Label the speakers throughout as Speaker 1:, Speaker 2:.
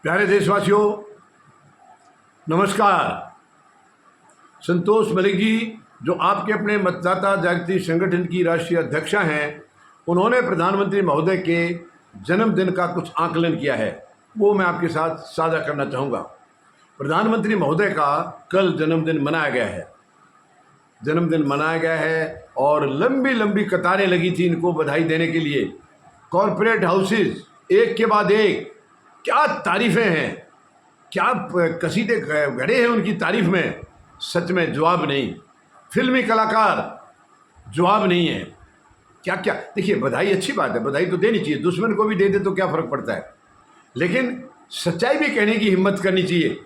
Speaker 1: प्यारे देशवासियों, नमस्कार। संतोष मलिक जी, जो आपके अपने मतदाता जागृति संगठन की राष्ट्रीय अध्यक्षा हैं, उन्होंने प्रधानमंत्री महोदय के जन्मदिन का कुछ आकलन किया है, वो मैं आपके साथ साझा करना चाहूँगा। प्रधानमंत्री महोदय का कल जन्मदिन मनाया गया है और लंबी लंबी कतारें लगी थी इनको बधाई देने के लिए। कॉरपोरेट हाउसेस एक के बाद एक, क्या तारीफ़ें हैं, क्या कसीदे गढ़े हैं उनकी तारीफ में। सच में जवाब नहीं। फिल्मी कलाकार, जवाब नहीं है। क्या क्या देखिए, बधाई अच्छी बात है, बधाई तो देनी चाहिए, दुश्मन को भी दे दे तो क्या फ़र्क पड़ता है, लेकिन सच्चाई भी कहने की हिम्मत करनी चाहिए।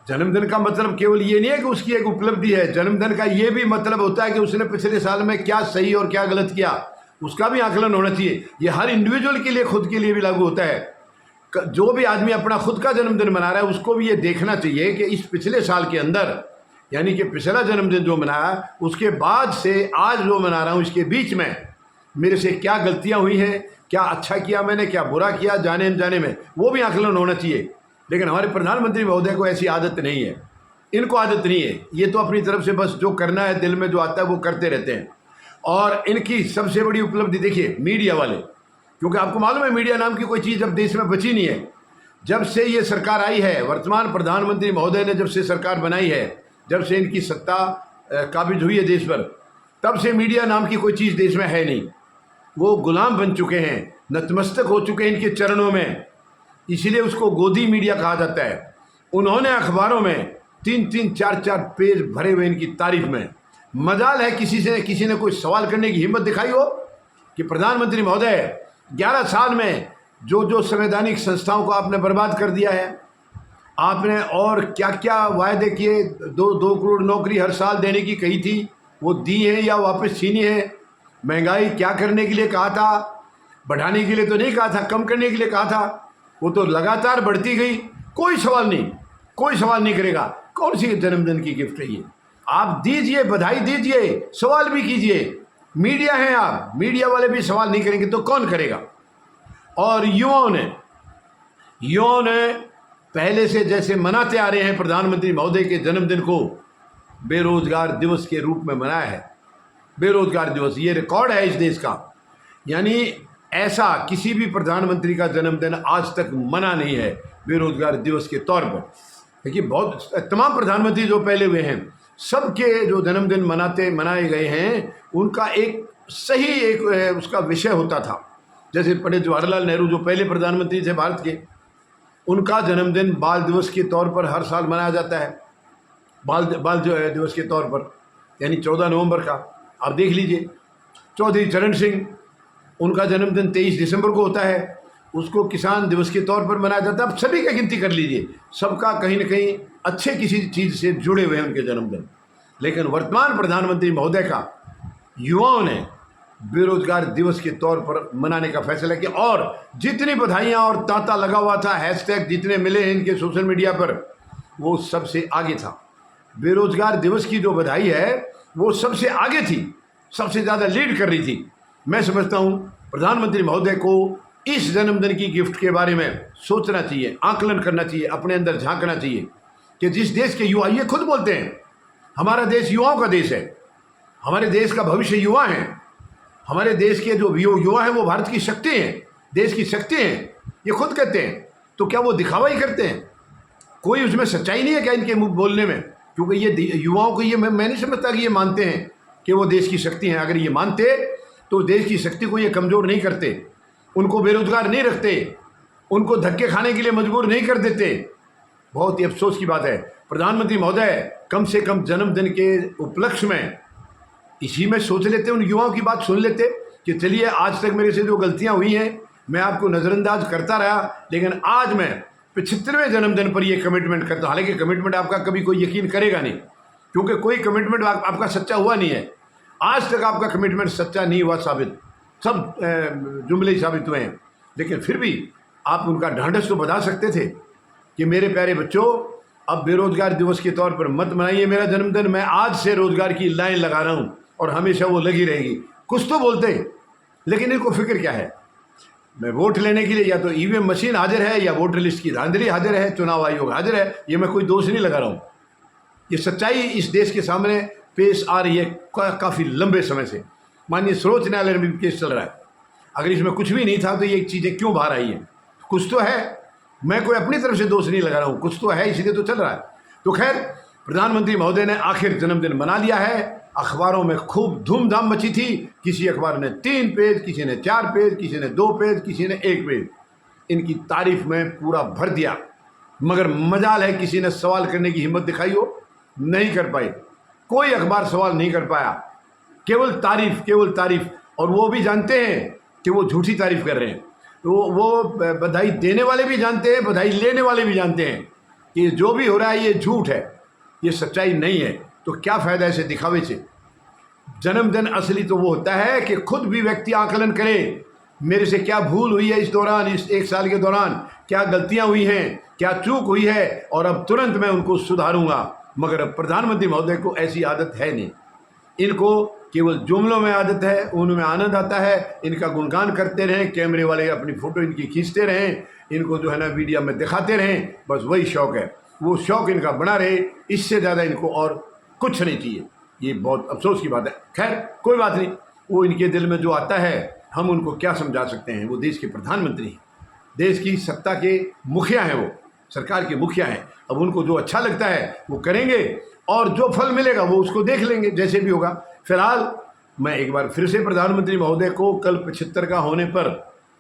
Speaker 1: जन्मदिन का मतलब केवल ये नहीं है कि उसकी एक उपलब्धि है। जन्मदिन का ये भी मतलब होता है कि उसने पिछले साल में क्या सही और क्या गलत किया, उसका भी आकलन होना चाहिए। ये हर इंडिविजुअल के लिए, खुद के लिए भी लागू होता है। जो भी आदमी अपना खुद का जन्मदिन मना रहा है उसको भी ये देखना चाहिए कि इस पिछले साल के अंदर, यानी कि पिछला जन्मदिन जो मनाया उसके बाद से आज जो मना रहा हूँ, इसके बीच में मेरे से क्या गलतियाँ हुई हैं, क्या अच्छा किया मैंने, क्या बुरा किया, जाने अनजाने में, वो भी आकलन होना चाहिए। लेकिन हमारे प्रधानमंत्री महोदय को ऐसी आदत नहीं है, इनको आदत नहीं है। ये तो अपनी तरफ से बस जो करना है, दिल में जो आता है वो करते रहते हैं। और इनकी सबसे बड़ी उपलब्धि देखिए, मीडिया वाले, क्योंकि आपको मालूम है मीडिया नाम की कोई चीज़ अब देश में बची नहीं है। जब से ये सरकार आई है, वर्तमान प्रधानमंत्री महोदय ने जब से सरकार बनाई है, जब से इनकी सत्ता काबिज हुई है देश पर, तब से मीडिया नाम की कोई चीज़ देश में है नहीं। वो गुलाम बन चुके हैं, नतमस्तक हो चुके हैं इनके चरणों में, इसीलिए उसको गोदी मीडिया कहा जाता है। उन्होंने अखबारों में 3-3, 4-4 पेज भरे हुए इनकी तारीफ में। मजाल है किसी ने कोई सवाल करने की हिम्मत दिखाई हो कि प्रधानमंत्री महोदय 11 साल में जो संवैधानिक संस्थाओं को आपने बर्बाद कर दिया है, आपने और क्या क्या वायदे किए, 2 करोड़ नौकरी हर साल देने की कही थी, वो दी है या वापस छीनी है। महंगाई क्या करने के लिए कहा था, बढ़ाने के लिए तो नहीं कहा था, कम करने के लिए कहा था, वो तो लगातार बढ़ती गई। कोई सवाल नहीं करेगा। कौन सी जन्मदिन की गिफ्ट है ये? आप दीजिए, बधाई दीजिए, सवाल भी कीजिए। मीडिया हैं आप, मीडिया वाले भी सवाल नहीं करेंगे तो कौन करेगा? और युवाओं ने पहले से जैसे मनाते आ रहे हैं प्रधानमंत्री महोदय के जन्मदिन को, बेरोजगार दिवस के रूप में मनाया है। बेरोजगार दिवस, ये रिकॉर्ड है इस देश का। यानी ऐसा किसी भी प्रधानमंत्री का जन्मदिन आज तक मना नहीं है बेरोजगार दिवस के तौर पर। देखिए, बहुत तमाम प्रधानमंत्री जो पहले हुए हैं, सबके जो जन्मदिन मनाए गए हैं, उनका एक सही उसका विषय होता था। जैसे पंडित जवाहरलाल नेहरू जो पहले प्रधानमंत्री थे भारत के, उनका जन्मदिन बाल दिवस के तौर पर हर साल मनाया जाता है। बाल दिवस के तौर पर, यानी 14 नवंबर का। आप देख लीजिए, चौधरी चरण सिंह, उनका जन्मदिन 23 दिसंबर को होता है, उसको किसान दिवस के तौर पर मनाया जाता है। आप सभी का गिनती कर लीजिए, सबका कहीं ना कहीं अच्छे किसी चीज़ से जुड़े हुए हैं उनके जन्मदिन। लेकिन वर्तमान प्रधानमंत्री महोदय का युवाओं ने बेरोजगार दिवस के तौर पर मनाने का फैसला किया, और जितनी बधाइयाँ और तांता लगा हुआ था, हैशटैग जितने मिले हैं इनके सोशल मीडिया पर, वो सबसे आगे था। बेरोजगार दिवस की जो बधाई है वो सबसे आगे थी, सबसे ज़्यादा लीड कर रही थी। मैं समझता हूँ प्रधानमंत्री महोदय को इस जन्मदिन की गिफ्ट के बारे में सोचना चाहिए, आकलन करना चाहिए, अपने अंदर झांकना चाहिए कि जिस देश के युवा, ये खुद बोलते हैं हमारा देश युवाओं का देश है, हमारे देश का भविष्य युवा हैं, हमारे देश के जो युवा हैं वो भारत की शक्ति हैं, देश की शक्ति हैं, ये खुद कहते हैं। तो क्या वो दिखावा ही करते हैं? कोई उसमें सच्चाई नहीं है क्या इनके मुँह बोलने में? क्योंकि ये युवाओं को, ये मैं नहीं समझता कि ये मानते हैं कि वो देश की शक्ति हैं। अगर ये मानते तो देश की शक्ति को ये कमज़ोर नहीं करते, उनको बेरोजगार नहीं रखते, उनको धक्के खाने के लिए मजबूर नहीं कर देते। बहुत ही अफसोस की बात है। प्रधानमंत्री महोदय कम से कम जन्मदिन के उपलक्ष्य में इसी में सोच लेते, उन युवाओं की बात सुन लेते कि चलिए, आज तक मेरे से जो गलतियां हुई हैं मैं आपको नज़रअंदाज करता रहा, लेकिन आज मैं 75वें जन्मदिन पर ये कमिटमेंट करता हूँ। हालांकि कमिटमेंट आपका कभी कोई यकीन करेगा नहीं, क्योंकि कोई कमिटमेंट आपका सच्चा हुआ नहीं है। आज तक आपका कमिटमेंट सच्चा नहीं हुआ साबित, सब जुमले ही साबित हुए हैं। लेकिन फिर भी आप उनका ढांढस तो बता सकते थे कि मेरे प्यारे बच्चों, अब बेरोजगार दिवस के तौर पर मत मनाइए मेरा जन्मदिन, मैं आज से रोजगार की लाइन लगा रहा हूँ और हमेशा वो लगी रहेगी। कुछ तो बोलते हैं, लेकिन इनको फिक्र क्या है? मैं वोट लेने के लिए या तो ईवीएम मशीन हाजिर है या वोटर लिस्ट की धांधली हाजिर है, चुनाव आयोग हाजिर है। ये मैं कोई दोष नहीं लगा रहा हूँ, ये सच्चाई इस देश के सामने पेश आ रही है काफ़ी लंबे समय से। माननीय सर्वोच्च न्यायालय में भी केस चल रहा है। अगर इसमें कुछ भी नहीं था तो ये चीज़ें क्यों बाहर आई हैं? कुछ तो है, मैं कोई अपनी तरफ से दोष नहीं लगा रहा हूँ, कुछ तो है, इसलिए तो चल रहा है। तो खैर, प्रधानमंत्री महोदय ने आखिर जन्मदिन मना लिया है। अखबारों में खूब धूमधाम मची थी। किसी अखबार ने 3 पेज, किसी ने 4 पेज, किसी ने 2 पेज, किसी ने 1 पेज इनकी तारीफ में पूरा भर दिया। मगर मजाल है किसी ने सवाल करने की हिम्मत दिखाई हो, नहीं कर पाई। कोई अखबार सवाल नहीं कर पाया, केवल तारीफ, केवल तारीफ। और वो भी जानते हैं कि वो झूठी तारीफ कर रहे हैं। तो वो बधाई देने वाले भी जानते हैं, बधाई लेने वाले भी जानते हैं कि जो भी हो रहा है ये झूठ है, ये सच्चाई नहीं है। तो क्या फ़ायदा ऐसे दिखावे से? जन्मदिन असली तो वो होता है कि खुद भी व्यक्ति आकलन करे, मेरे से क्या भूल हुई है इस दौरान, इस 1 साल के दौरान क्या गलतियां हुई हैं, क्या चूक हुई है, और अब तुरंत मैं उनको सुधारूंगा। मगर अब प्रधानमंत्री महोदय को ऐसी आदत है नहीं। इनको केवल जुमलों में आदत है, उनमें आनंद आता है, इनका गुणगान करते रहें, कैमरे वाले अपनी फ़ोटो इनकी खींचते रहें, इनको जो है ना मीडिया में दिखाते रहें, बस वही शौक़ है। वो शौक़ इनका बना रहे, इससे ज़्यादा इनको और कुछ नहीं चाहिए। ये बहुत अफसोस की बात है। खैर कोई बात नहीं, वो इनके दिल में जो आता है हम उनको क्या समझा सकते हैं। वो देश के प्रधानमंत्री हैं, देश की सत्ता के मुखिया हैं, वो सरकार के मुखिया हैं। अब उनको जो अच्छा लगता है वो करेंगे और जो फल मिलेगा वो उसको देख लेंगे, जैसे भी होगा। फिलहाल मैं एक बार फिर से प्रधानमंत्री महोदय को कल 75 का होने पर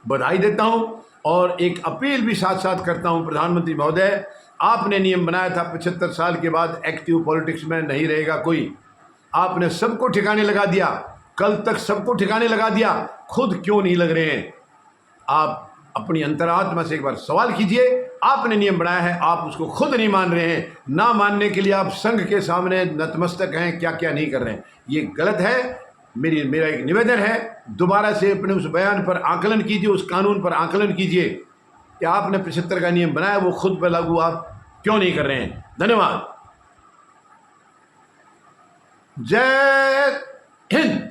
Speaker 1: बधाई देता हूं और एक अपील भी साथ साथ करता हूं। प्रधानमंत्री महोदय, आपने नियम बनाया था 75 साल के बाद एक्टिव पॉलिटिक्स में नहीं रहेगा कोई। आपने सबको ठिकाने लगा दिया, कल तक सबको ठिकाने लगा दिया, खुद क्यों नहीं लग रहे हैं? आप अपनी अंतरात्मा से एक बार सवाल कीजिए। आपने नियम बनाया है, आप उसको खुद नहीं मान रहे हैं। ना मानने के लिए आप संघ के सामने नतमस्तक हैं, क्या क्या नहीं कर रहे हैं, ये गलत है। मेरा एक निवेदन है, दोबारा से अपने उस बयान पर आकलन कीजिए, उस कानून पर आकलन कीजिए कि आपने 75 का नियम बनाया, वो खुद पर लागू आप क्यों नहीं कर रहे हैं। धन्यवाद। जय हिंद।